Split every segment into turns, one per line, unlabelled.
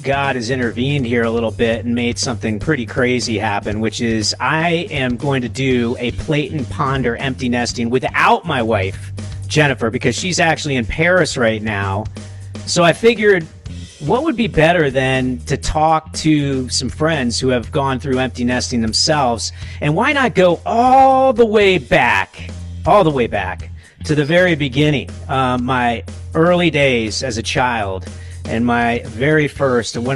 God has intervened here a little bit and made something pretty crazy happen, which is I am going to do a plate and ponder empty nesting without my wife, Jennifer, because she's actually in Paris right now. So I figured, what would be better than to talk to some friends who have gone through empty nesting themselves? And why not go all the way back to the very beginning, my early days as a child, and one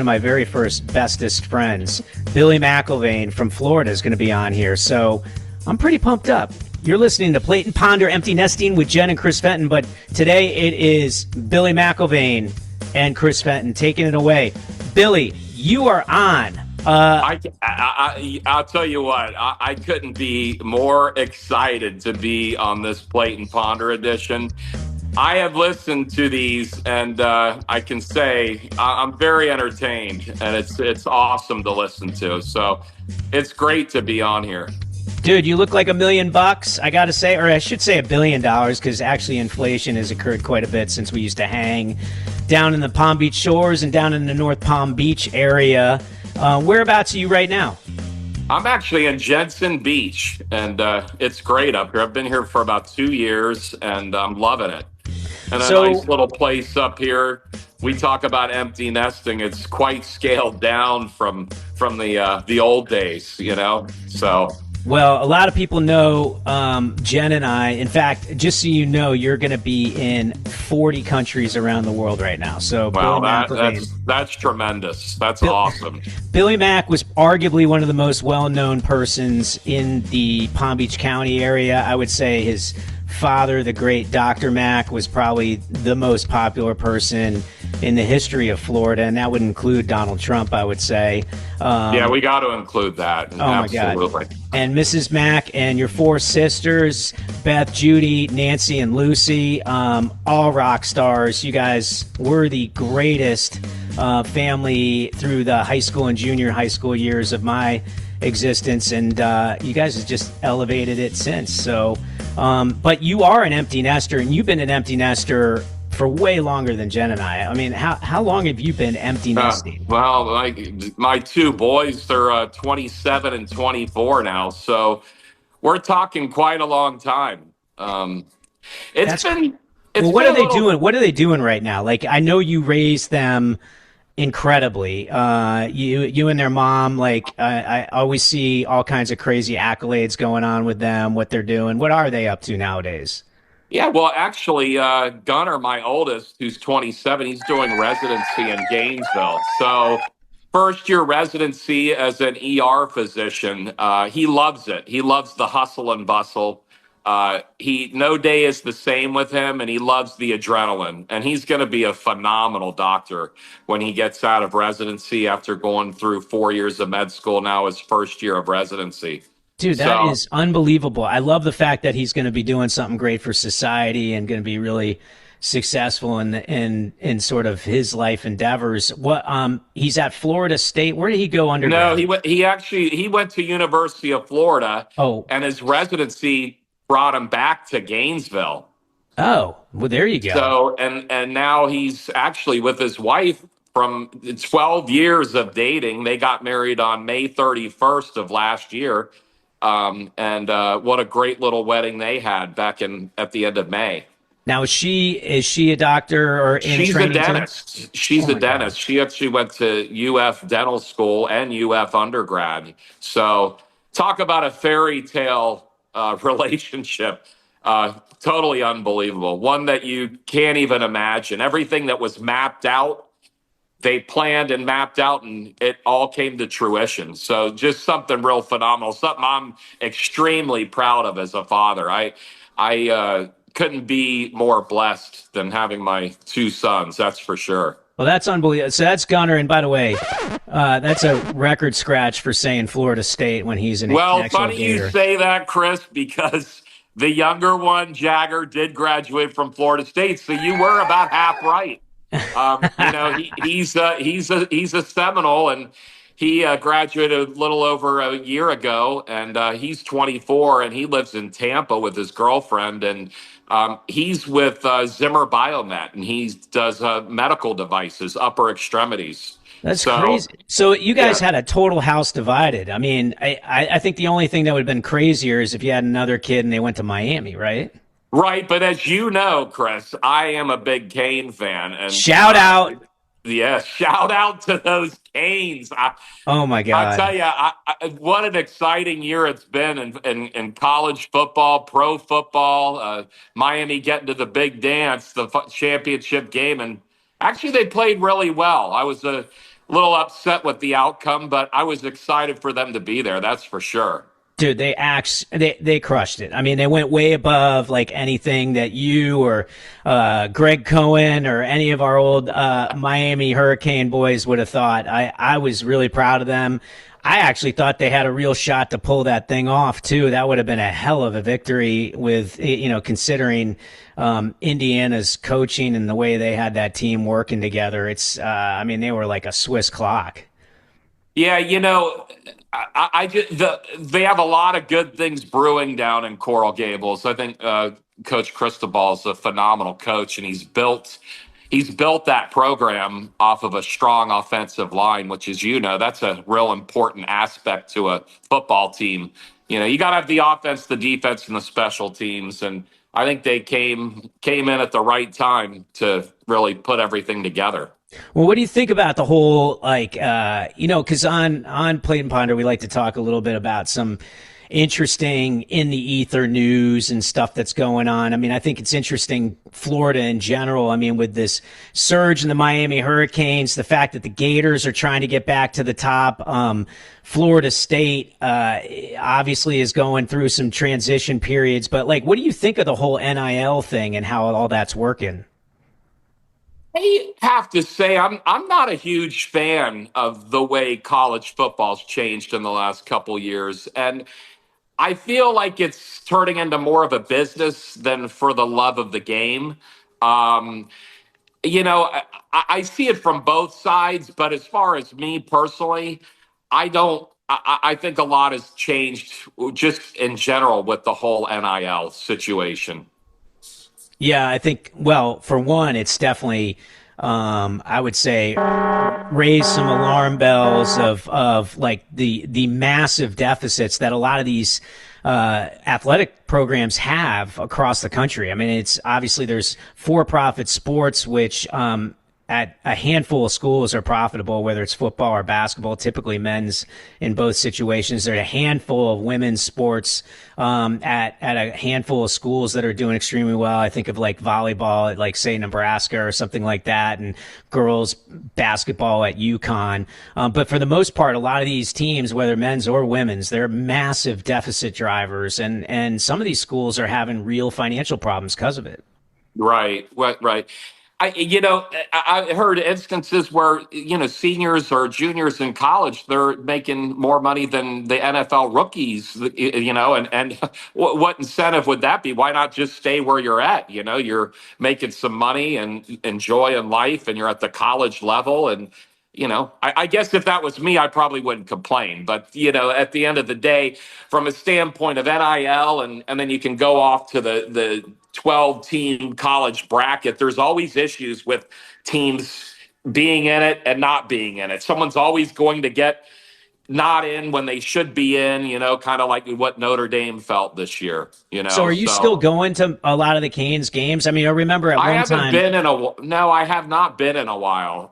of my very first bestest friends, Billy McIlvaine from Florida, is going to be on here. So I'm pretty pumped up. You're listening to Plate and Ponder Empty Nesting with Jen and Chris Fenton, but today it is Billy McIlvaine and Chris Fenton taking it away. Billy, you are on.
I'll tell you what, I couldn't be more excited to be on this Plate and Ponder edition. I have listened to these, and I can say I'm very entertained, and it's awesome to listen to. So it's great to be on here.
Dude, you look like $1 million, I gotta say, or I should say $1 billion, because actually inflation has occurred quite a bit since we used to hang down in the Palm Beach shores and down in the North Palm Beach area. Whereabouts are you right now?
I'm actually in Jensen Beach, and it's great up here. I've been here for about 2 years, and I'm loving it. And a nice little place up here. We talk about empty nesting. It's quite scaled down from the old days, you know. So.
Well, a lot of people know Jen and I. In fact, just so you know, you're going to be in 40 countries around the world right now. So,
wow, that's tremendous. That's awesome.
Billy Mack was arguably one of the most well-known persons in the Palm Beach County area. I would say his father, the great Dr. Mack, was probably the most popular person in the history of Florida, and that would include Donald Trump, I would say.
Yeah, we got to include that.
Oh, absolutely. My God. And Mrs. Mack and your 4 sisters, Beth, Judy, Nancy, and Lucy, all rock stars. You guys were the greatest family through the high school and junior high school years of my existence, and you guys have just elevated it since. So, but you are an empty nester, and you've been an empty nester for way longer than Jen and I. I mean, how long have you been empty nesting?
Well, my 2 boys, they're 27 and 24 now, so we're talking quite a long time.
What are they doing? What are they doing right now? Like, I know you raised them incredibly. You and their mom, like, I always see all kinds of crazy accolades going on with them, what they're doing. What are they up to nowadays?
Yeah, well, actually, Gunnar, my oldest, who's 27, he's doing residency in Gainesville. So first year residency as an ER physician. He loves it. He loves the hustle and bustle. No day is the same with him, and he loves the adrenaline. And he's going to be a phenomenal doctor when he gets out of residency after going through 4 years of med school, now his first year of residency.
Dude, that is unbelievable. I love the fact that he's going to be doing something great for society and going to be really successful in sort of his life endeavors. He's at Florida State. Where did he go undergrad?
No, he went to University of Florida.
Oh.
And his residency brought him back to Gainesville.
Oh, well, there you go.
So, and now he's actually with his wife from 12 years of dating. They got married on May 31st of last year. And what a great little wedding they had back at the end of May.
Now, is she a doctor or in
She's
training?
A dentist. She's a dentist. She actually went to UF dental school and UF undergrad. So talk about a fairy tale relationship. Totally unbelievable. One that you can't even imagine. Everything that was mapped out, they planned and mapped out, and it all came to fruition. So just something real phenomenal, something I'm extremely proud of as a father. I couldn't be more blessed than having my 2 sons, that's for sure.
Well, that's unbelievable. So that's Gunnar, and by the way, that's a record scratch for saying Florida State when he's an
Well, funny you say that, Chris, because the younger one, Jagger, did graduate from Florida State, so you were about half right. He's a Seminole, and he graduated a little over a year ago, and he's 24, and he lives in Tampa with his girlfriend, and he's with Zimmer Biomet, and he does medical devices, upper extremities.
That's
So
crazy. So you guys
yeah,
had a total house divided. I mean, I think the only thing that would have been crazier is if you had another kid and they went to Miami, right?
right. But as you know, Chris, I am a big Kane fan, and
Shout out.
yeah, shout out to those Canes.
Oh my
I tell
God.
you, what an exciting year it's been in college football, pro football. Miami getting to the big dance, the championship game, and actually they played really well. I was a little upset with the outcome, but I was excited for them to be there. That's for sure.
Dude, they crushed it. I mean, they went way above like anything that you or Greg Cohen or any of our old Miami Hurricane boys would have thought. I was really proud of them. I actually thought they had a real shot to pull that thing off too. That would have been a hell of a victory with considering Indiana's coaching and the way they had that team working together. I mean, they were like a Swiss clock.
Yeah, I just they have a lot of good things brewing down in Coral Gables. I think Coach Cristobal is a phenomenal coach, and he's built that program off of a strong offensive line, which is that's a real important aspect to a football team. You got to have the offense, the defense, and the special teams, and I think they came in at the right time to really put everything together.
Well, what do you think about the whole because on Plate and Ponder we like to talk a little bit about some interesting in the ether news and stuff that's going on. I mean, I think it's interesting Florida in general. I mean, with this surge in the Miami Hurricanes, the fact that the Gators are trying to get back to the top. Florida State obviously is going through some transition periods, but like, what do you think of the whole NIL thing and how all that's working?
I have to say, I'm not a huge fan of the way college football's changed in the last couple years, and I feel like it's turning into more of a business than for the love of the game. Um, I see it from both sides, but as far as me personally, I don't. I think a lot has changed just in general with the whole NIL situation.
Yeah, I think, well, for one, it's definitely, I would say, raise some alarm bells of like the massive deficits that a lot of these athletic programs have across the country. I mean, it's obviously there's for-profit sports, which at a handful of schools are profitable, whether it's football or basketball, typically men's in both situations. There are a handful of women's sports at a handful of schools that are doing extremely well. I think of like volleyball at like say Nebraska or something like that, and girls basketball at UConn. But for the most part, a lot of these teams, whether men's or women's, they're massive deficit drivers, and some of these schools are having real financial problems because of it.
Right, right, right. I heard instances where seniors or juniors in college they're making more money than the NFL rookies. And what incentive would that be? Why not just stay where you're at? You're making some money and enjoying life, and you're at the college level. And I guess if that was me, I probably wouldn't complain. But at the end of the day, from a standpoint of NIL, and then you can go off to the 12 team college bracket, there's always issues with teams being in it and not being in it. Someone's always going to get not in when they should be in, kind of like what Notre Dame felt this year,
So are you still
so
going to a lot of the Canes games? I mean, I remember at
I
one
haven't
time
been in a no, I have not been in a while.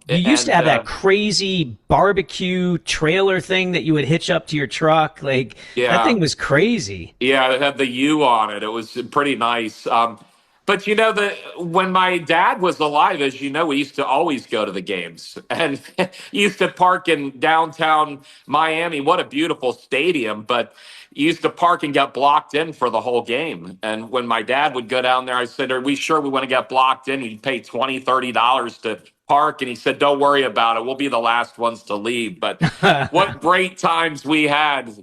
you used to
And
have that crazy barbecue trailer thing that you would hitch up to your truck. Like that
Yeah.
thing was crazy.
Yeah, it had the U on it. It was pretty nice. But when my dad was alive, as you know, we used to always go to the games and used to park in downtown Miami. What a beautiful stadium! But you used to park and get blocked in for the whole game. And when my dad would go down there, I said, "Are we sure we want to get blocked in?" He'd pay $20, $30 to park, and he said, "Don't worry about it. We'll be the last ones to leave." But what great times we had,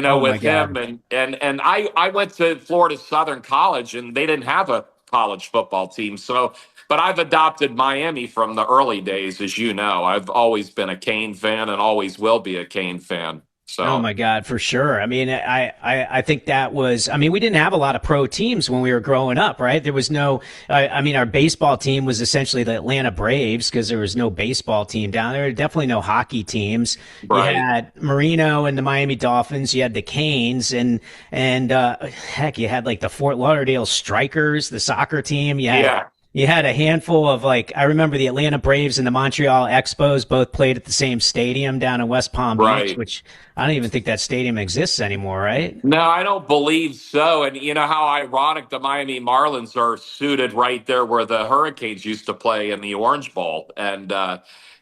Oh my
with him.
god.
And I went to Florida Southern College, and they didn't have a college football team. So, but I've adopted Miami from the early days, as you know. I've always been a Kane fan and always will be a Kane fan.
Oh
So
my God, for sure. I mean, I think that was, I mean, we didn't have a lot of pro teams when we were growing up, right? There was no, I mean, our baseball team was essentially the Atlanta Braves because there was no baseball team down there. Definitely no hockey teams. You
right,
had Marino and the Miami Dolphins. You had the Canes and heck, you had like the Fort Lauderdale Strikers, the soccer team.
yeah,
You had a handful of like I remember the Atlanta Braves and the Montreal Expos both played at the same stadium down in West Palm Beach,
right.
which I don't even think that stadium exists anymore, right?
No, I don't believe so. And you know how ironic the Miami Marlins are suited right there where the Hurricanes used to play in the Orange Bowl. And,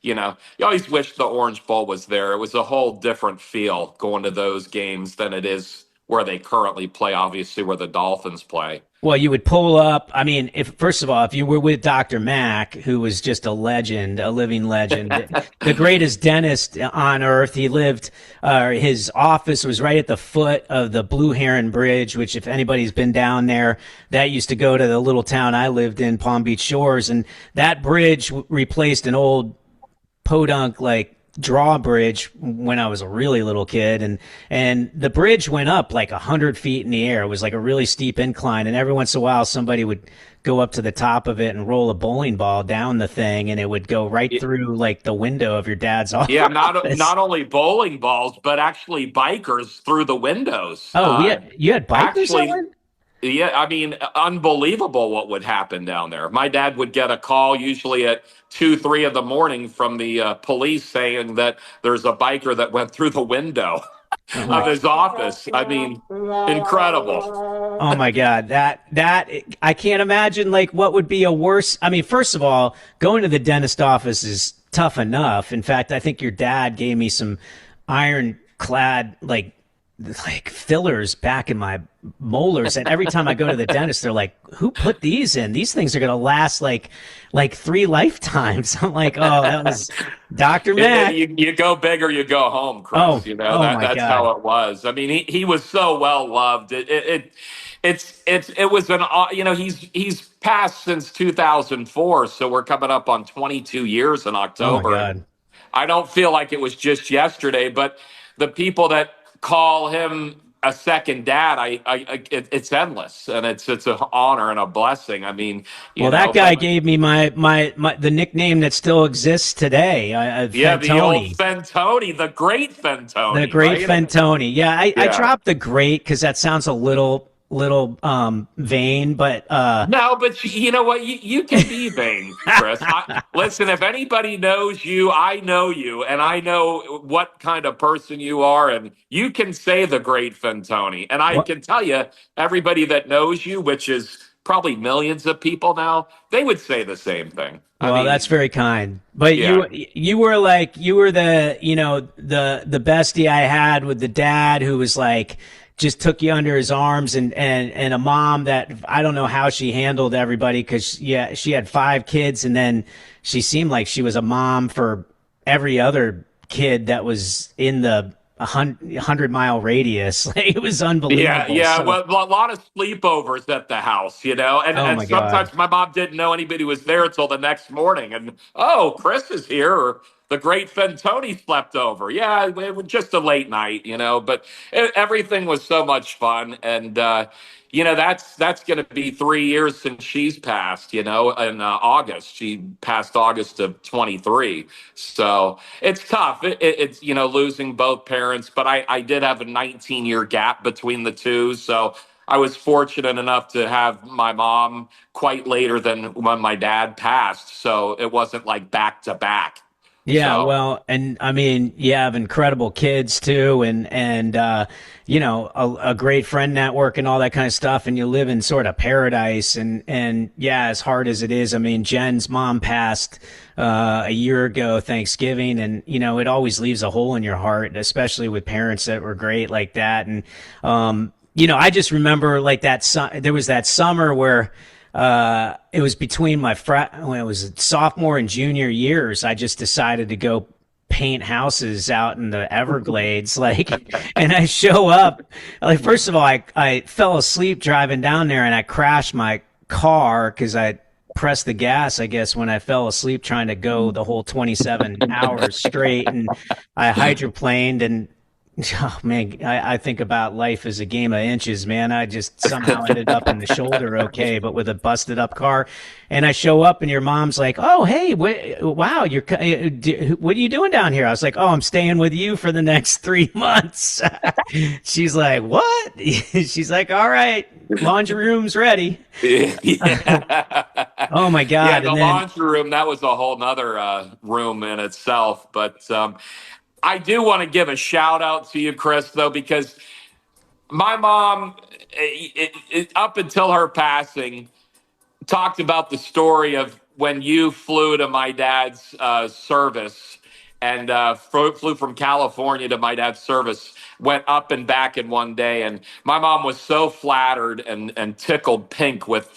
you always wish the Orange Bowl was there. It was a whole different feel going to those games than it is where they currently play, obviously, where the Dolphins play.
Well, you would pull up. I mean, if first of all, if you were with Dr. Mack, who was just a legend, a living legend, the greatest dentist on earth, he lived, his office was right at the foot of the Blue Heron Bridge, which if anybody's been down there, that used to go to the little town I lived in, Palm Beach Shores. And that bridge replaced an old podunk like drawbridge when I was a really little kid, and the bridge went up like 100 feet in the air. It was like a really steep incline, and every once in a while somebody would go up to the top of it and roll a bowling ball down the thing, and it would go right through like the window of your dad's
Yeah, not
office.
not only bowling balls, but actually bikers through the windows.
Oh, you had bikers that
Actually,
went.
yeah, I mean, unbelievable what would happen down there. My dad would get a call usually at 2, 3 in the morning from the police saying that there's a biker that went through the window
Oh
of
my
his office. I mean, incredible.
Oh my God, that I can't imagine like what would be a worse. I mean, first of all, going to the dentist office is tough enough. In fact, I think your dad gave me some ironclad like fillers back in my molars, and every time I go to the dentist, they're like, "Who put these in? These things are gonna last like 3 lifetimes." I'm like, "Oh, that was Dr. Mac."
You go big or you go home, Chris.
Oh,
You know
oh
that
my
that's
God.
how it was. I mean, he was so well loved. It was an he's passed since 2004, so we're coming up on 22 years in
Oh my
October, and
God.
I don't feel like it was just yesterday. But the people that call him a second dad, it's endless, and it's an honor and a blessing. I mean,
Well, that guy
but
gave me my the nickname that still exists today,
yeah, the old
Fentoni.
Fentoni, the great
The
Fentoni,
great
right?
Fentoni. Yeah, I
Yeah.
dropped the great because that sounds a little vain, but
No, but you know what? You can be vain, Chris. Listen, if anybody knows you, I know you, and I know what kind of person you are, and you can say the great Fentoni. And I
what
can tell you, everybody that knows you, which is probably millions of people now, they would say the same thing. I
well, that's
mean,
very kind. But
yeah.
you were like you were the the bestie I had with the dad who was like just took you under his arms and a mom that I don't know how she handled everybody because yeah she had 5 kids and then she seemed like she was a mom for every other kid that was in the 100 mile radius. Like, it was
Yeah,
unbelievable.
yeah.
So
Well, a lot of sleepovers at the house, and
oh
and
my God.
sometimes my mom didn't know anybody was there until the next morning. And oh, Chris is here, or the great Fentoni slept over. Yeah, it was just a late night, but everything was so much fun. And that's going to be 3 years since she's passed. In August, she passed August of 23. So it's tough. It's losing both parents, but I did have a 19-year gap between the two, so I was fortunate enough to have my mom quite later than when my dad passed, so it wasn't like back to back.
Yeah,
So
well, and I mean, you have incredible kids too, and a great friend network and all that kind of stuff, and you live in sort of paradise, and yeah, as hard as it is, I mean, Jen's mom passed a year ago Thanksgiving, and it always leaves a hole in your heart, especially with parents that were great like that, and I just remember like there was that summer where it was between when it was sophomore and junior years. I just decided to go paint houses out in the Everglades, and I show up. Like, first of all, I fell asleep driving down there, and I crashed my car because I pressed the gas, I guess, when I fell asleep trying to go the whole 27 hours straight, and I hydroplaned and Oh man, I think about life as a game of inches, man. I just somehow ended up in the shoulder okay, but with a busted up car. And I show up and your mom's like, "Oh, hey, wow, what are you doing down here?" I was like, "Oh, I'm staying with you for the next 3 months." She's like, "What?" She's like, "All right, laundry room's ready."
Yeah.
Oh my
Yeah,
God.
the
And then
laundry room, that was a whole nother room in itself. But I do want to give a shout out to you, Chris, though, because my mom, up until her passing, talked about the story of when you flew to my dad's service and flew from California to my dad's service, went up and back in one day. And my mom was so flattered and tickled pink with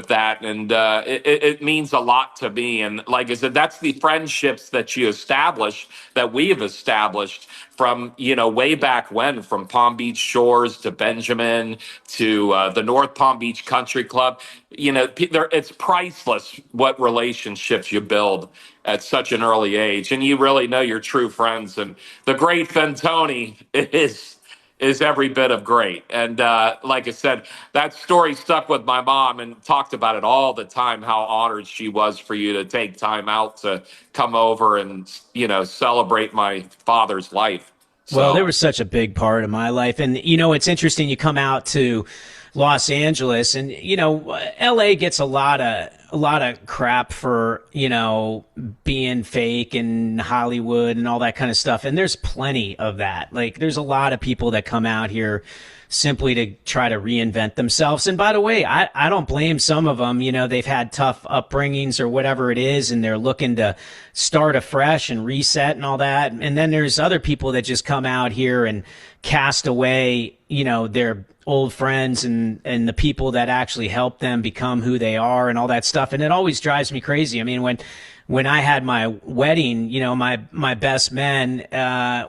that. And it means a lot to me. And like I said, that's the friendships that you establish, that we've established from, way back when, from Palm Beach Shores to Benjamin to the North Palm Beach Country Club. It's priceless what relationships you build at such an early age, and you really know your true friends. And the great Fentoni is every bit of great. And like I said, that story stuck with my mom and talked about it all the time, how honored she was for you to take time out to come over and, celebrate my father's life.
Well, there
So,
was such a big part of my life. And, it's interesting. You come out to Los Angeles and, LA gets a lot of crap for, being fake and Hollywood and all that kind of stuff. And there's plenty of that. Like, there's a lot of people that come out here simply to try to reinvent themselves. And by the way, I don't blame some of them. They've had tough upbringings or whatever it is, and they're looking to start afresh and reset and all that. And then there's other people that just come out here and cast away, their old friends and the people that actually helped them become who they are and all that stuff. And it always drives me crazy. I mean, when I had my wedding, my best men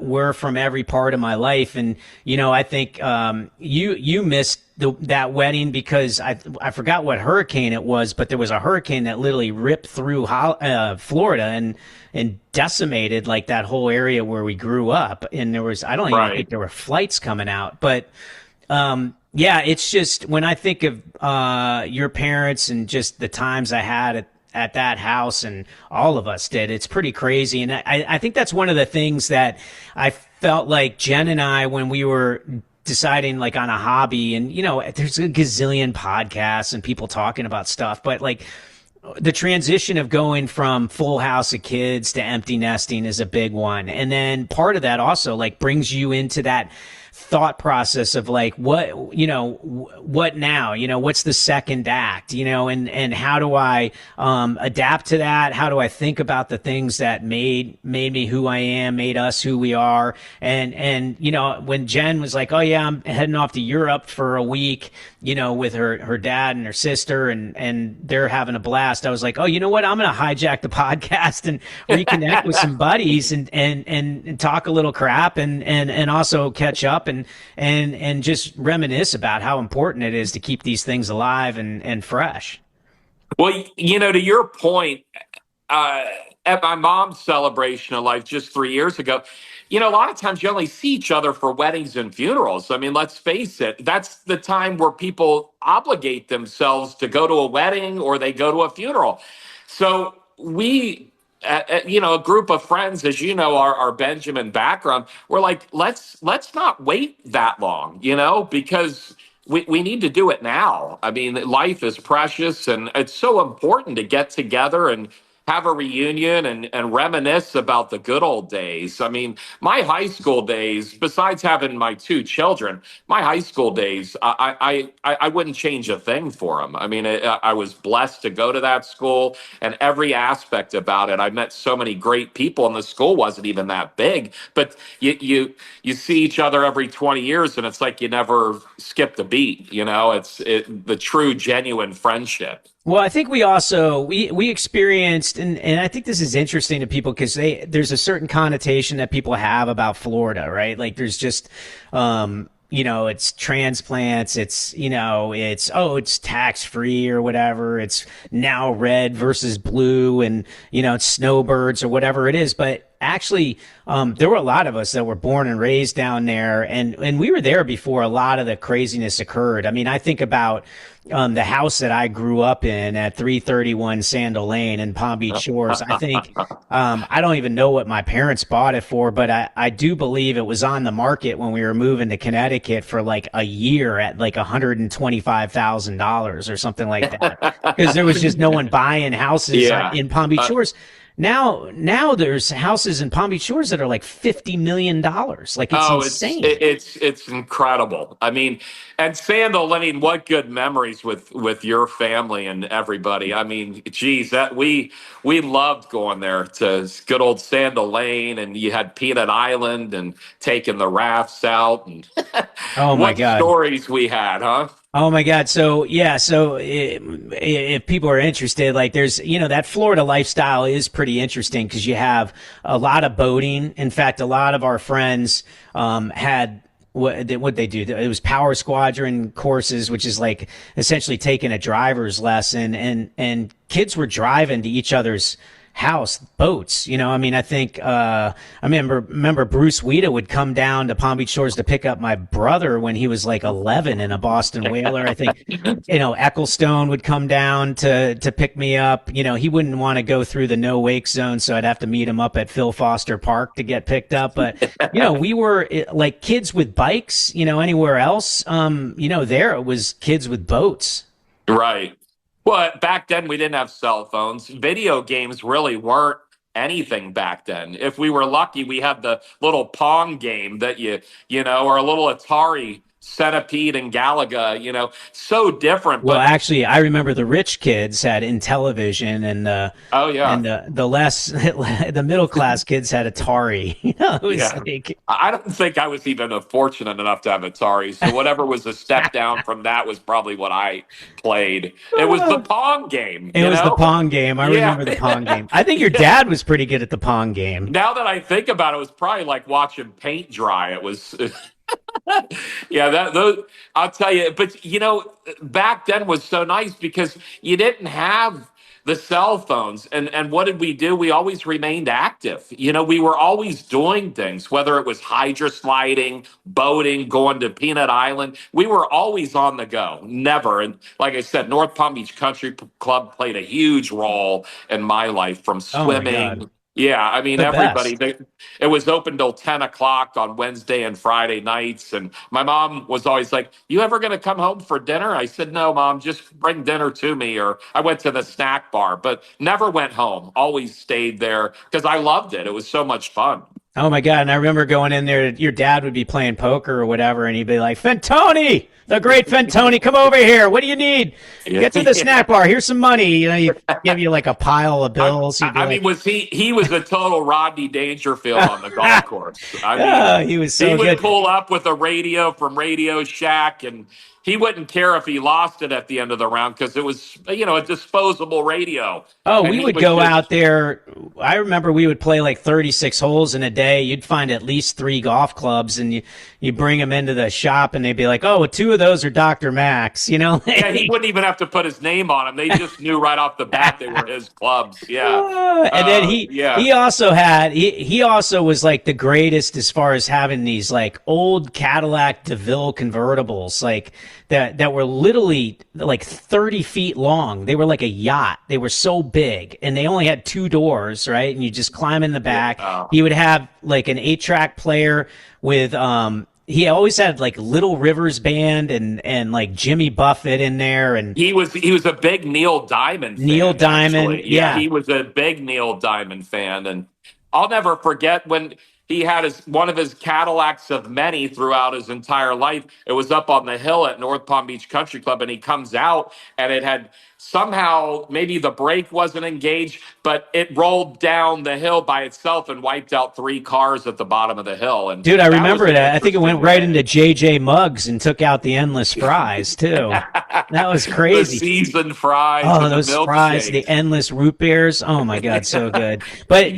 were from every part of my life, and I think you missed that wedding because I forgot what hurricane it was, but there was a hurricane that literally ripped through Florida and decimated like that whole area where we grew up, and I don't even think
right.
there were flights coming out, but. Yeah, it's just when I think of your parents and just the times I had at that house, and all of us did, it's pretty crazy. And I think that's one of the things that I felt like Jen and I, when we were deciding like on a hobby, and there's a gazillion podcasts and people talking about stuff, but like the transition of going from full house of kids to empty nesting is a big one. And then part of that also like brings you into that thought process of like what now, what's the second act, and how do I adapt to that, how do I think about the things that made me who I am, made us who we are. And when Jen was like, oh yeah, I'm heading off to Europe for a week, with her dad and her sister, and they're having a blast, I was like, oh, you know what, I'm gonna hijack the podcast and reconnect with some buddies and talk a little crap and also catch up and just reminisce about how important it is to keep these things alive and fresh.
Well, to your point, uh, at my mom's celebration of life just 3 years ago, a lot of times you only see each other for weddings and funerals. I mean, let's face it, that's the time where people obligate themselves to go to a wedding or they go to a funeral. So a group of friends, as you know, our Benjamin background, we're like, let's not wait that long, because we need to do it now. I mean, life is precious, and it's so important to get together and have a reunion and reminisce about the good old days. I mean, my high school days, besides having my two children, my high school days, I wouldn't change a thing for them. I mean, I was blessed to go to that school, and every aspect about it. I met so many great people, and the school wasn't even that big, but you see each other every 20 years, and it's like you never skipped a beat. It's the true, genuine friendship.
Well, I think we also we experienced, and I think this is interesting to people because there's a certain connotation that people have about Florida, right? Like there's just it's transplants, it's tax free or whatever, it's now red versus blue, and it's snowbirds or whatever it is. But actually, there were a lot of us that were born and raised down there, and we were there before a lot of the craziness occurred. I mean, I think about the house that I grew up in at 331 Sandal Lane in Palm Beach Shores. I think I don't even know what my parents bought it for, but I do believe it was on the market when we were moving to Connecticut for like a year at like $125,000 or something like that, because there was just no one buying houses in Palm Beach Shores. Now there's houses in Palm Beach Shores that are like $50 million. Like, it's insane.
It's incredible. I mean, and Sandal, I mean, what good memories with your family and everybody. I mean, geez, that we loved going there to good old Sandal Lane, and you had Peanut Island and taking the rafts out, and
oh my
what
God,
stories we had, huh?
Oh my God. So yeah. So if people are interested, like, there's, that Florida lifestyle is pretty interesting because you have a lot of boating. In fact, a lot of our friends, had what they do. It was power squadron courses, which is like essentially taking a driver's lesson, and kids were driving to each other's house boats. I mean, I think I remember Bruce Weeda would come down to Palm Beach Shores to pick up my brother when he was like 11 in a Boston Whaler. I think Ecclestone would come down to pick me up. He wouldn't want to go through the no wake zone, so I'd have to meet him up at Phil Foster Park to get picked up. But we were like kids with bikes. Anywhere else, there it was kids with boats.
Right. Well, back then we didn't have cell phones. Video games really weren't anything back then. If we were lucky, we had the little Pong game that or a little Atari Centipede and Galaga, so different.
Well, actually, I remember the rich kids had Intellivision, and the middle class kids had Atari. It was like,
I don't think I was even fortunate enough to have Atari. So whatever was a step down from that was probably what I played. It was the Pong game.
It was the Pong game. I remember the Pong game. I think your dad was pretty good at the Pong game.
Now that I think about it, it was probably like watching paint dry. It was. I'll tell you, but back then was so nice because you didn't have the cell phones, and what did we do? We always remained active. We were always doing things, whether it was hydrosliding, boating, going to Peanut Island. We were always on the go, never. And like I said, North Palm Beach Country Club played a huge role in my life, from swimming. Yeah, I mean, everybody, it was open till 10 o'clock on Wednesday and Friday nights. And my mom was always like, "You ever going to come home for dinner?" I said, "No, Mom, just bring dinner to me." Or I went to the snack bar, but never went home. Always stayed there because I loved it. It was so much fun.
Oh my God. And I remember going in there, your dad would be playing poker or whatever, and he'd be like, "Fentoni, the great Fentoni, come over here. What do you need? Get to the snack bar. Here's some money." He'd give you like a pile of bills.
I mean, was he was a total Rodney Dangerfield on the golf course. I mean,
he was so good.
He would pull up with a radio from Radio Shack, and he wouldn't care if he lost it at the end of the round because it was, a disposable radio.
Oh, we would go out there. I remember we would play like 36 holes in a day. You'd find at least 3 golf clubs, and you bring them into the shop, and they'd be like, "Oh, 2 of those are Dr. Max,"
Yeah, he wouldn't even have to put his name on them. They just knew right off the bat they were his clubs. Yeah.
And then he also was like the greatest as far as having these like old Cadillac DeVille convertibles, like that were literally like 30 feet long. They were like a yacht. They were so big, and they only had 2 doors, right? And you just climb in the back.
Yeah.
He would have like an 8-track player with he always had like Little Rivers Band and like Jimmy Buffett in there, and
he was a big Neil Diamond fan.
Neil Diamond,
actually. Yeah, he was a big Neil Diamond fan, and I'll never forget when he had one of his Cadillacs of many throughout his entire life. It was up on the hill at North Palm Beach Country Club, and he comes out, and it had somehow, maybe the brake wasn't engaged, but it rolled down the hill by itself and wiped out 3 cars at the bottom of the hill. And
dude, I remember that. I think it went right into JJ Muggs and took out the endless fries too. That was crazy.
The seasoned fries.
Oh, those fries, the endless root beers. Oh my God, so good. But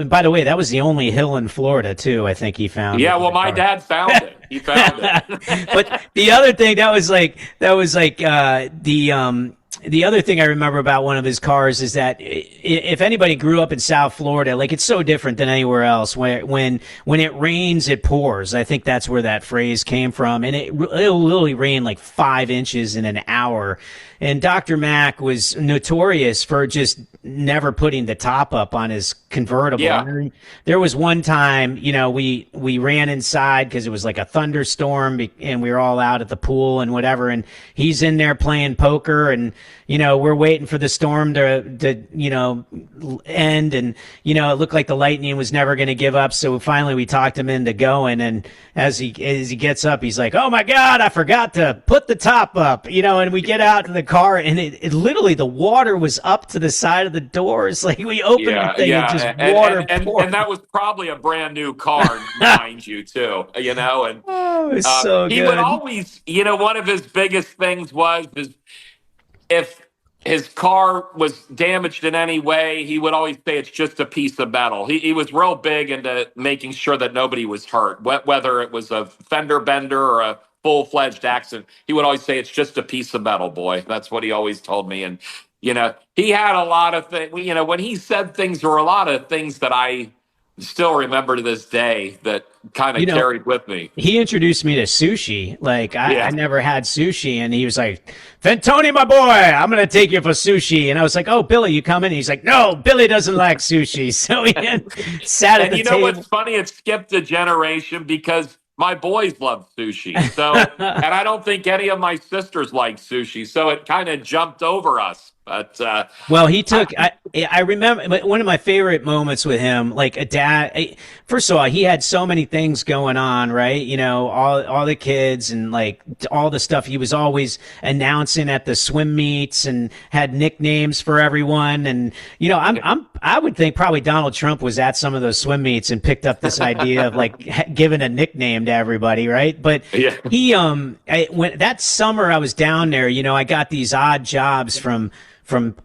by the way, that was the only hill in Florida too. I think he found.
Yeah, well, my dad found it. He found it.
But the other thing that was like The other thing I remember about one of his cars is that if anybody grew up in South Florida, like it's so different than anywhere else. When it rains, it pours. I think that's where that phrase came from, and it'll literally rain like 5 inches in an hour. And Dr. Mack was notorious for just never putting the top up on his convertible.
Yeah.
There was one time, we ran inside because it was like a thunderstorm and we were all out at the pool and whatever. And he's in there playing poker and, we're waiting for the storm to end. And, it looked like the lightning was never going to give up. So finally we talked him into going. And as he gets up, he's like, oh my God, I forgot to put the top up, and we get out to the car and it literally, the water was up to the side of the doors. Like we opened the thing and just water poured.
And that was probably a brand new car, mind you, too. And
Oh, it's so
he
good.
would always, one of his biggest things was if his car was damaged in any way, he would always say it's just a piece of metal. He was real big into making sure that nobody was hurt, whether it was a fender bender or a full-fledged accident. He would always say it's just a piece of metal, boy. That's what he always told me. And he had a lot of things. When he said things, there were a lot of things that I still remember to this day that kind of carried with me.
He introduced me to sushi. Like I never had sushi, and he was like, "Fantoni, my boy, I'm gonna take you for sushi." And I was like, "Oh, Billy, you coming?" And he's like, "No, Billy doesn't like sushi." So he sat at the table.
And what's funny? It skipped a generation because my boys love sushi. So, and I don't think any of my sisters like sushi. So it kind of jumped over us. But
well, he took. I remember one of my favorite moments with him. Like a dad. First of all, he had so many things going on, right? All the kids and like all the stuff. He was always announcing at the swim meets and had nicknames for everyone. And I would think probably Donald Trump was at some of those swim meets and picked up this idea of like giving a nickname to everybody, right? But he when that summer I was down there, I got these odd jobs from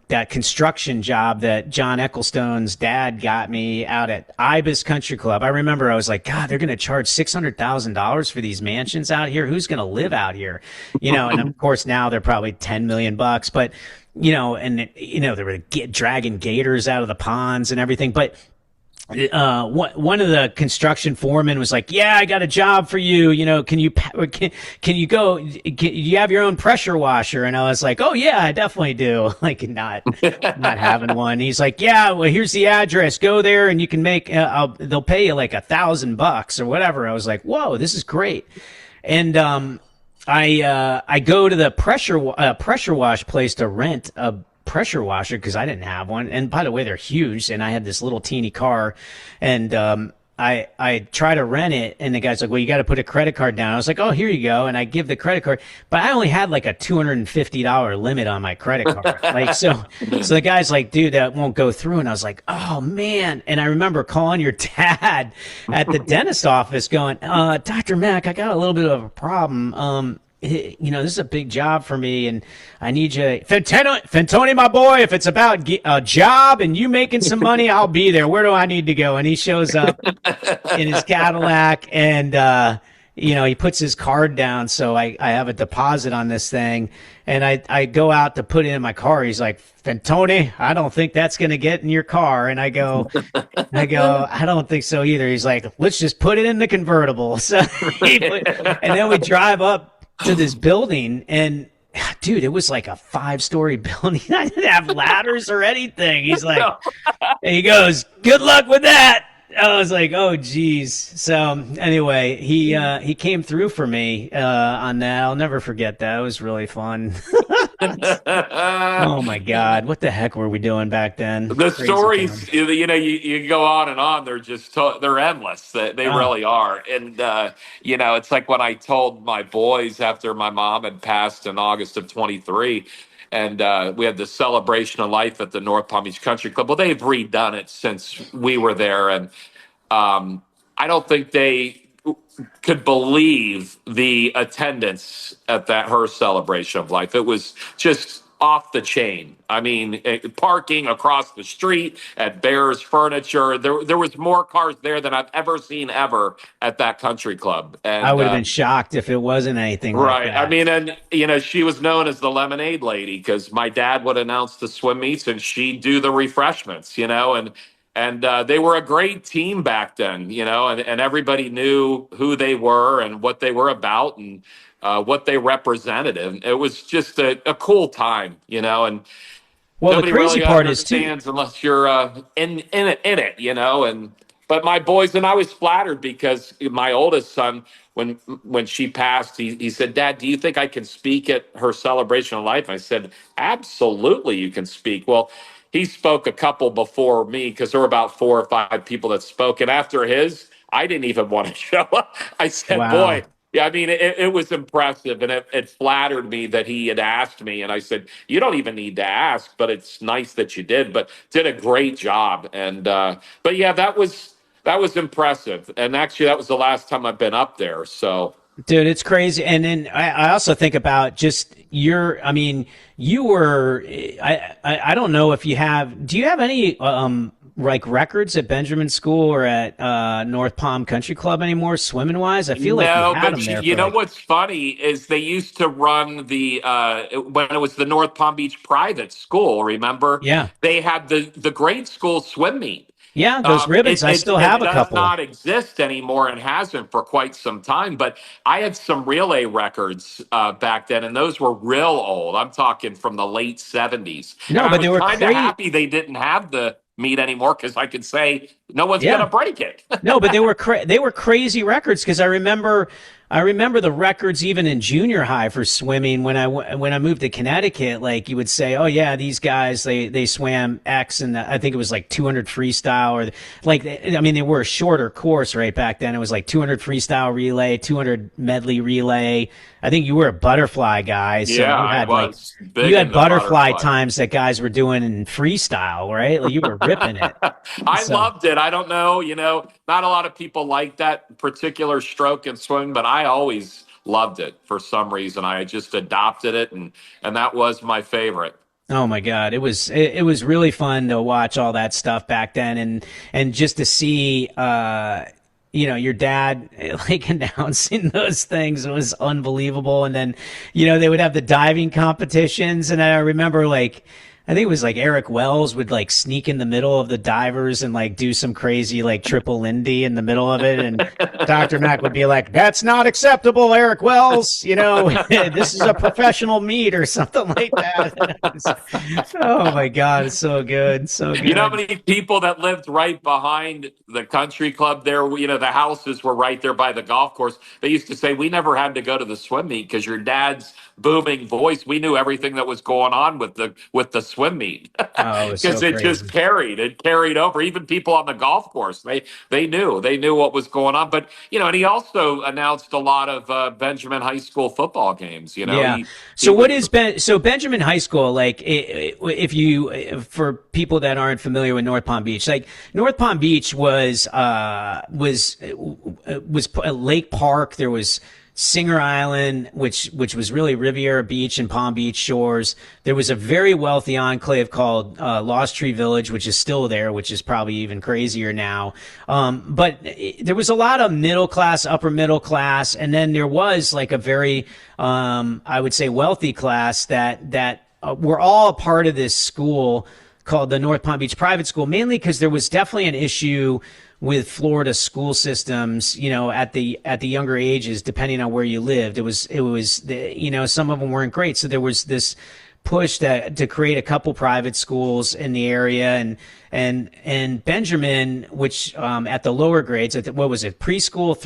that construction job that John Ecclestone's dad got me out at Ibis Country Club. I remember I was like, God, they're going to charge $600,000 for these mansions out here. Who's going to live out here? And of course now they're probably 10 million bucks, but they were dragging gators out of the ponds and everything. But one of the construction foremen was like, "Yeah, I got a job for you. Can you go? You have your own pressure washer?" And I was like, "Oh yeah, I definitely do." Like not having one. He's like, "Yeah, well here's the address. Go there and you can make. They'll pay you like $1,000 or whatever." I was like, "Whoa, this is great." And I go to the pressure wash place to rent a pressure washer because I didn't have one. And by the way, they're huge. And I had this little teeny car, and I try to rent it, and the guy's like, "Well, you got to put a credit card down." I was like, "Oh, here you go." And I give the credit card, but I only had like a $250 limit on my credit card. Like, so the guy's like, "Dude, that won't go through." And I was like, "Oh man." And I remember calling your dad at the dentist office going, "Dr. Mack, I got a little bit of a problem. This is a big job for me, and I need you, Fantoni, my boy. If it's about a job and you making some money, I'll be there. Where do I need to go?" And he shows up in his Cadillac, and he puts his card down, so I have a deposit on this thing, and I go out to put it in my car. He's like, "Fantoni, I don't think that's going to get in your car." And I go, "I don't think so either." He's like, "Let's just put it in the convertible." So and then we drive up to this building, and dude, it was like a 5-story building. I didn't have ladders or anything. He's like, and he goes, "Good luck with that." I was like, "Oh geez." So anyway, he came through for me on that. I'll never forget that. It was really fun. Oh my God, what the heck were we doing back then?
The stories, you go on and on. They're just they're endless. They really are. And it's like when I told my boys after my mom had passed in August of 23. And we had the celebration of life at the North Palm Beach Country Club. Well, they've redone it since we were there, and I don't think they could believe the attendance at her celebration of life. It was just off the chain. I mean, parking across the street at Bears Furniture. There was more cars there than I've ever seen ever at that country club.
I
And
would have been shocked if it wasn't anything like
right. I
that.
mean, and she was known as the lemonade lady because my dad would announce the swim meets and she'd do the refreshments, and they were a great team back then, and everybody knew who they were and what they were about and what they represented. And it was just a cool time, and
Well, the
nobody
crazy
really
part is too.
understands unless you're in it. And but my boys and I was flattered because my oldest son, when she passed, he said, "Dad, do you think I can speak at her celebration of life?" I said, "Absolutely, you can speak." Well, he spoke a couple before me because there were about 4 or 5 people that spoke, and after his, I didn't even want to show up. I said,
Wow.
"Boy." Yeah, I mean, it was impressive, and it flattered me that he had asked me. And I said, "You don't even need to ask, but it's nice that you did." But did a great job, and but yeah, that was impressive. And actually, that was the last time I've been up there. So
Dude, it's crazy. And then I also think about just I mean, you were, I don't know if do you have any, like records at Benjamin School or at, North Palm Country Club anymore, swimming wise? I feel like you
no,
had
but
them there
you
for
know
like,
what's funny is they used to run when it was the North Palm Beach private school. Remember,
yeah.
they had the grade school swim meet.
Yeah. Those ribbons.
It,
I
it
still
it
have a
does
couple.
not exist anymore and hasn't for quite some time. But I had some relay records back then, and those were real old. I'm talking from the late '70s, and
No,
I
but they
was
were
kind of
great.
happy they didn't have the meet anymore because I could say no one's going
Yeah.
to break it.
No, but they were crazy records because I remember the records even in junior high for swimming when I moved to Connecticut. Like you would say, oh yeah, these guys they swam X and I think it was like 200 freestyle or like I mean they were a shorter course right back then. It was like 200 freestyle relay, 200 medley relay. I think you were a butterfly guy, so
Yeah,
you
I
had like
was big
you had
into
butterfly
butterfly.
times that guys were doing in freestyle, right? Like you were ripping it.
I
So.
loved it. I don't know, not a lot of people like that particular stroke and swing, but I always loved it for some reason. I just adopted it, and that was my favorite.
Oh my God. It was really fun to watch all that stuff back then and just to see your dad like announcing those things was unbelievable. And then, they would have the diving competitions and I remember like I think it was like Eric Wells would like sneak in the middle of the divers and like do some crazy like triple Lindy in the middle of it. And Dr. Mack would be like, "That's not acceptable, Eric Wells. This is a professional meet or something like that." Oh my God. It's so good. So
You know how
good.
many people that lived right behind the country club there? The houses were right there by the golf course. They used to say, "We never had to go to the swim meet because your dad's booming voice. We knew everything that was going on with the swim meet
Oh, it was
because
so
it just
crazy.
carried over. Even people on the golf course, they knew what was going on. But and he also announced a lot of Benjamin High School football games.
Yeah.
He
So what
would.
is Benjamin High School like? For people that aren't familiar with North Palm Beach, like North Palm Beach was Lake Park. There was Singer Island, which was really Riviera Beach and Palm Beach shores. There was a very wealthy enclave called Lost Tree Village, which is still there, which is probably even crazier now. But there was a lot of middle class, upper middle class, and then there was like a very, I would say, wealthy class that were all a part of this school called the North Palm Beach Private School, mainly because there was definitely an issue with Florida school systems, at the younger ages, depending on where you lived. It was some of them weren't great. So there was this push to create a couple private schools in the area and Benjamin, which, at the lower grades, what was it? Preschool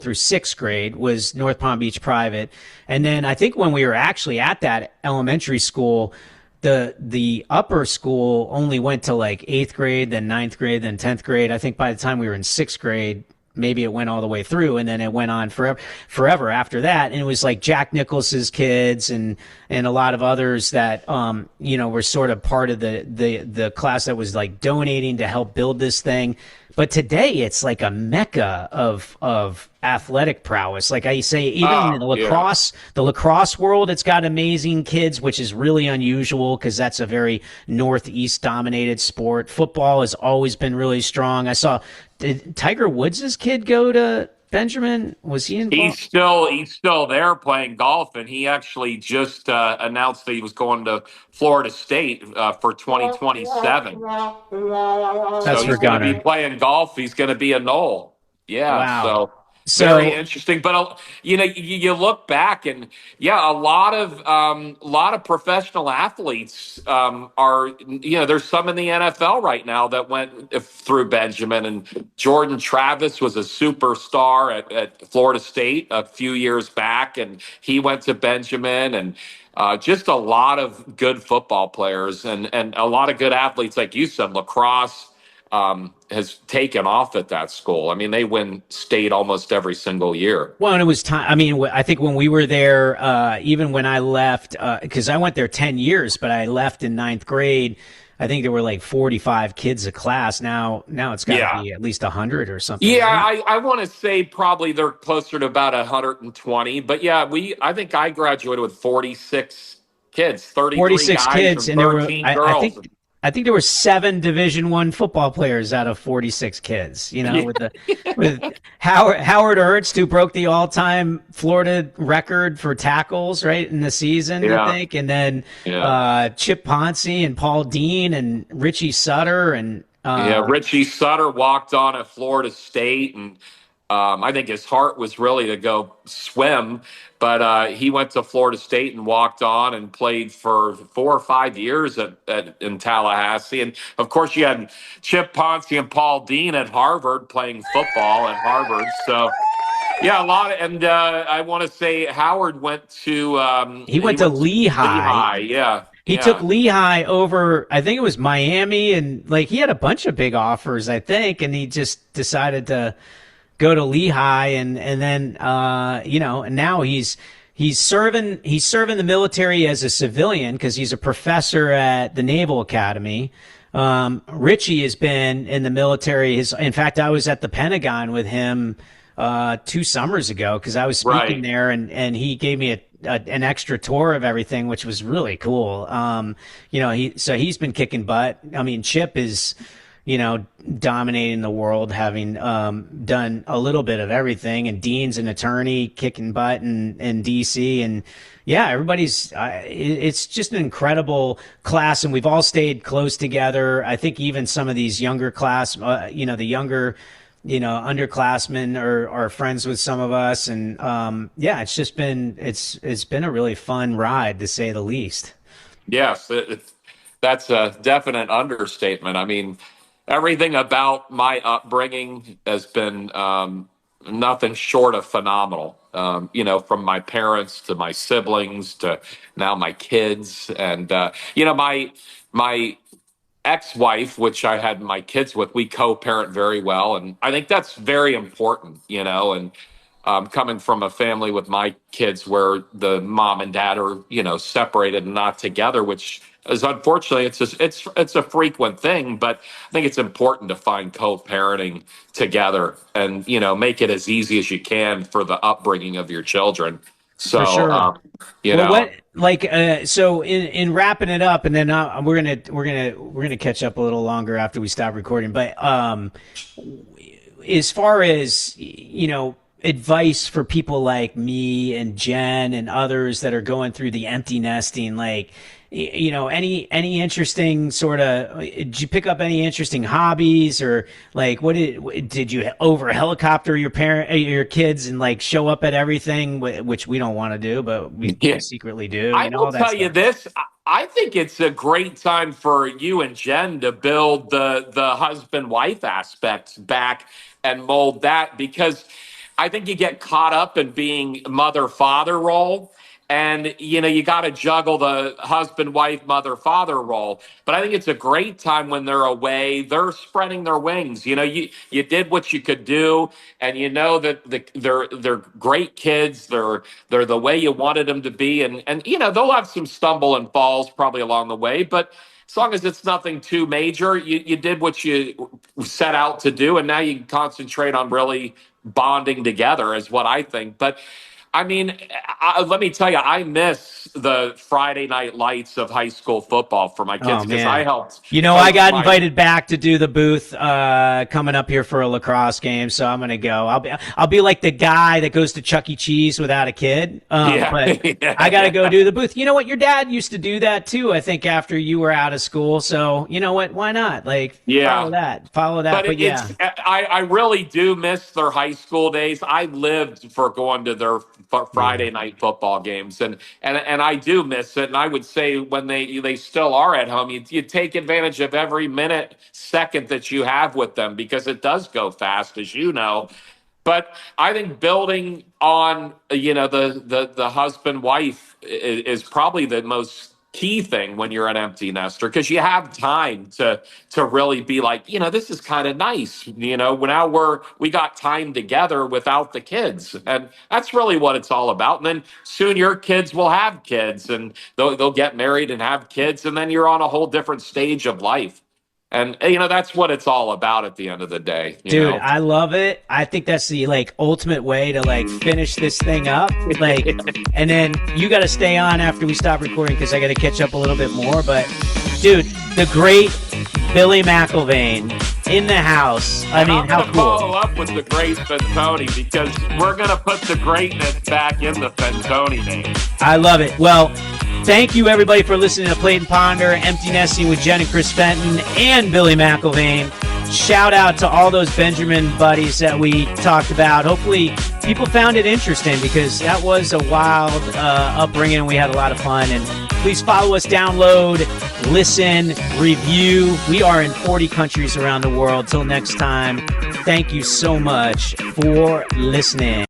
through sixth grade was North Palm Beach private. And then I think when we were actually at that elementary school, the upper school only went to like eighth grade, then ninth grade, then 10th grade. I think by the time we were in sixth grade, maybe it went all the way through, and then it went on forever after that. And it was like Jack Nicklaus's kids and a lot of others that were sort of part of the class that was like donating to help build this thing. But today it's like a mecca of athletic prowess. Like I say, even in
Yeah.
the lacrosse world, it's got amazing kids, which is really unusual because that's a very Northeast dominated sport. Football has always been really strong. I saw, did Tiger Woods' kid go to Benjamin? Was he involved?
He's still there playing golf, and he actually just announced that he was going to Florida State for 2027. So
That's for
he's going to be
Gunner.
playing golf. He's going to be a Knoll. Yeah,
Wow.
so very
So
interesting. But you look back, and yeah, a lot of professional athletes are there's some in the NFL right now that went through Benjamin, and Jordan Travis was a superstar at Florida State a few years back, and he went to Benjamin, and just a lot of good football players and a lot of good athletes, like you said, lacrosse has taken off at that school. I mean, they win state almost every single year.
Well, and it was time. I mean, I think when we were there, even when I left, because I went there 10 years, but I left in ninth grade. I think there were like 45 kids a class. Now it's got to
Yeah.
be at least 100 or something,
Yeah,
right?
I want to say probably they're closer to about 120. But yeah, I think I graduated with 46 kids, 33
46
guys
kids,
and
and there were,
13 girls.
I think there were 7 Division I football players out of 46 kids. You know,
Yeah.
with Howard Ertz, who broke the all-time Florida record for tackles, right, in the season, I
Yeah.
think, and then
Yeah.
Chip Ponce and Paul Dean and Richie Sutter and
Yeah, Richie Sutter walked on at Florida State, and I think his heart was really to go swim, but he went to Florida State and walked on and played for 4 or 5 years in Tallahassee. And of course, you had Chip Ponce and Paul Dean at Harvard playing football at Harvard. So yeah, a lot. And I want to say Howard went to
he went to Lehigh.
Lehigh. Yeah,
He took
yeah,
Lehigh over, I think it was Miami, and like he had a bunch of big offers, I think, and he just decided to go to Lehigh, and then and now he's serving the military as a civilian because he's a professor at the Naval Academy. Richie has been in the military. In fact, I was at the Pentagon with him 2 summers ago because I was speaking
right.
there, and he gave me an extra tour of everything, which was really cool. He's been kicking butt. I mean, Chip is, dominating the world, having done a little bit of everything. And Dean's an attorney kicking butt in DC. And yeah, everybody's, it's just an incredible class. And we've all stayed close together. I think even some of these younger class, the younger, underclassmen are friends with some of us. And yeah, it's been a really fun ride, to say the least.
Yes, that's a definite understatement. I mean, everything about my upbringing has been nothing short of phenomenal. From my parents to my siblings to now my kids, and my ex-wife, which I had my kids with, we co-parent very well, and I think that's very important. And coming from a family with my kids where the mom and dad are separated and not together, which is unfortunately it's a frequent thing, but I think it's important to find co-parenting together and make it as easy as you can for the upbringing of your children.
For
So
sure.
you
Well,
know
so in wrapping it up, and then we're gonna catch up a little longer after we stop recording. But as far as advice for people like me and Jen and others that are going through the empty nesting, like any interesting sort of, did you pick up any interesting hobbies, or like did you over helicopter your kids and like show up at everything, which we don't want to do, but we
yeah.
secretly do,
I will
all that
tell you
stuff.
this. I think it's a great time for you and Jen to build the husband wife aspect back and mold that, because I think you get caught up in being mother father role, And, you got to juggle the husband, wife, mother, father role. But I think it's a great time when they're away. They're spreading their wings. You did what you could do, and that they're great kids. They're the way you wanted them to be, and they'll have some stumble and falls probably along the way, but as long as it's nothing too major, you did what you set out to do, and now you can concentrate on really bonding together, is what I think. But I mean, let me tell you, I miss the Friday night lights of high school football for my kids, because I helped.
I got invited back to do the booth coming up here for a lacrosse game, so I'm gonna go. I'll be like the guy that goes to Chuck E. Cheese without a kid, but I gotta go do the booth. You know what? Your dad used to do that too, I think, after you were out of school. So you know what? Why not? Follow that. But
I really do miss their high school days. I lived for going to their Friday night football games, and I do miss it. And I would say when they still are at home, you take advantage of every minute, second that you have with them, because it does go fast, as you know. But I think building on the husband wife is probably the most key thing when you're an empty nester, because you have time to really be like, this is kind of nice. Now we got time together without the kids, and that's really what it's all about. And then soon your kids will have kids, and they'll get married and have kids, and then you're on a whole different stage of life. And that's what it's all about at the end of the day.
Dude, I love it. I think that's the ultimate way to finish this thing up. And then you got to stay on after we stop recording, because I got to catch up a little bit more. But dude, the great Billy McIlvaine in the house. I mean, how cool.
Follow up with the great Fantoni, because we're gonna put the greatness back in the Fantoni name.
I love it. Well, thank you, everybody, for listening to Plate and Ponder, Empty Nesting with Jen and Chris Fenton and Billy McIlvaine. Shout out to all those Benjamin buddies that we talked about. Hopefully, people found it interesting, because that was a wild upbringing, and we had a lot of fun. And please follow us, download, listen, review. We are in 40 countries around the world. Till next time, thank you so much for listening.